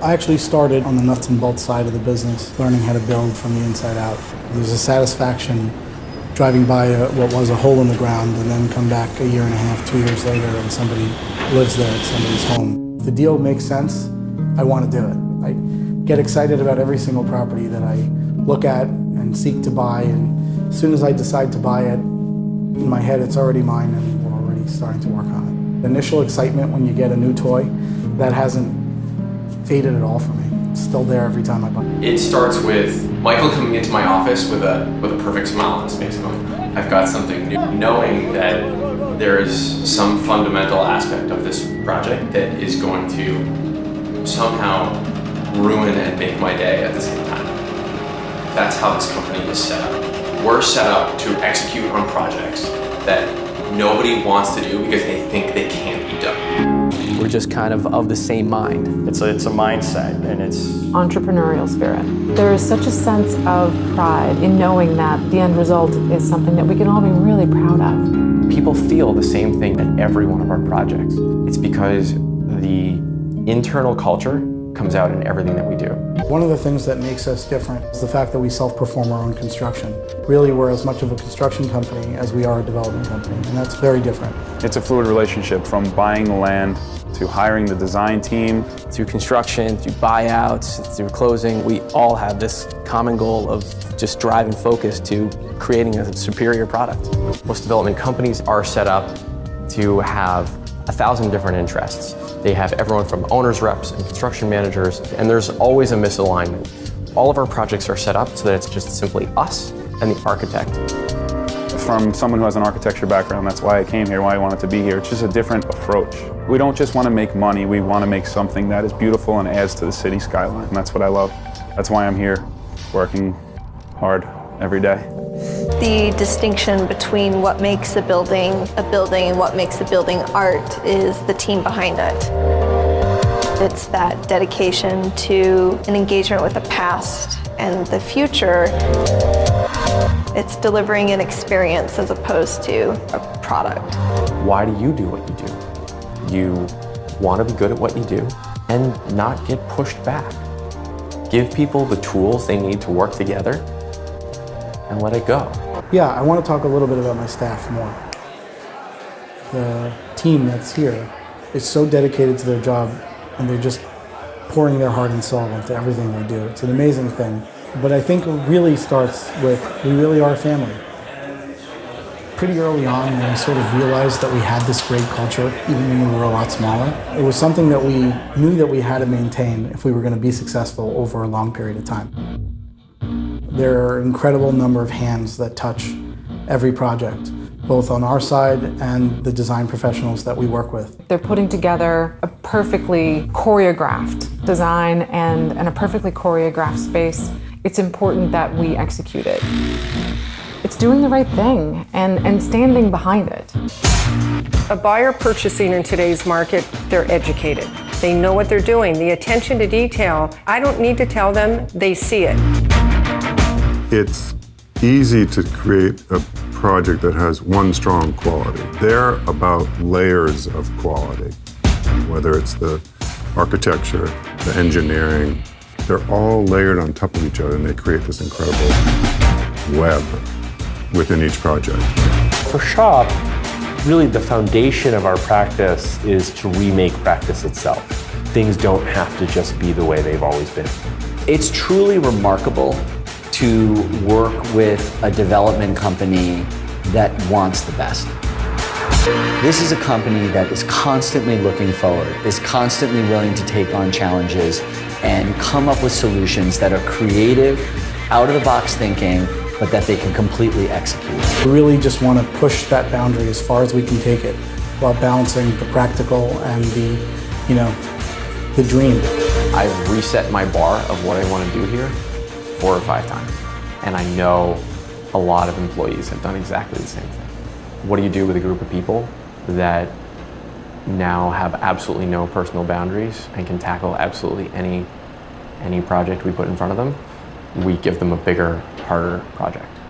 I actually started on the nuts and bolts side of the business, learning how to build from the inside out. There's a satisfaction driving by what was a hole in the ground and then come back a year and a half, 2 years later, and somebody lives there, it's somebody's home. If the deal makes sense, I want to do it. I get excited about every single property that I look at and seek to buy, and as soon as I decide to buy it, in my head it's already mine and we're already starting to work on it. The initial excitement when you get a new toy, that hasn't faded at all for me. It's still there every time I buy it. It starts with Michael coming into my office with a perfect smile on his face going, I've got something new. Knowing that there is some fundamental aspect of this project that is going to somehow ruin and make my day at the same time. That's how this company is set up. We're set up to execute on projects that nobody wants to do because they think they can't be done. We're just kind of the same mind. It's a mindset, and it's entrepreneurial spirit. There is such a sense of pride in knowing that the end result is something that we can all be really proud of. People feel the same thing at every one of our projects. It's because the internal culture comes out in everything that we do. One of the things that makes us different is the fact that we self-perform our own construction. Really, we're as much of a construction company as we are a development company, and that's very different. It's a fluid relationship from buying the land to hiring the design team. Through construction, through buyouts, through closing, we all have this common goal of just drive and focus to creating a superior product. Most development companies are set up to have 1,000 different interests. They have everyone from owners reps and construction managers, and there's always a misalignment. All of our projects are set up so that it's just simply us and the architect. From someone who has an architecture background, that's why I came here, why I wanted to be here. It's just a different approach. We don't just want to make money, we want to make something that is beautiful and adds to the city skyline, and that's what I love. That's why I'm here, working hard every day. The distinction between what makes a building and what makes a building art is the team behind it. It's that dedication to an engagement with the past and the future. It's delivering an experience as opposed to a product. Why do you do what you do? You want to be good at what you do and not get pushed back. Give people the tools they need to work together and let it go. Yeah, I want to talk a little bit about my staff more. The team that's here is so dedicated to their job, and they're just pouring their heart and soul into everything they do. It's an amazing thing. But I think it really starts with, we really are a family. Pretty early on, when we sort of realized that we had this great culture, even when we were a lot smaller, it was something that we knew that we had to maintain if we were going to be successful over a long period of time. There are an incredible number of hands that touch every project, both on our side and the design professionals that we work with. They're putting together a perfectly choreographed design and a perfectly choreographed space. It's important that we execute it. It's doing the right thing and standing behind it. A buyer purchasing in today's market, they're educated. They know what they're doing. The attention to detail, I don't need to tell them, they see it. It's easy to create a project that has one strong quality. They're about layers of quality, whether it's the architecture, the engineering. They're all layered on top of each other, and they create this incredible web within each project. For Shop, really the foundation of our practice is to remake practice itself. Things don't have to just be the way they've always been. It's truly remarkable to work with a development company that wants the best. This is a company that is constantly looking forward, is constantly willing to take on challenges and come up with solutions that are creative, out-of-the-box thinking, but that they can completely execute. We really just want to push that boundary as far as we can take it while balancing the practical and the dream. I've reset my bar of what I want to do here 4 or 5 times. And I know a lot of employees have done exactly the same thing. What do you do with a group of people that now have absolutely no personal boundaries and can tackle absolutely any project we put in front of them? We give them a bigger, harder project.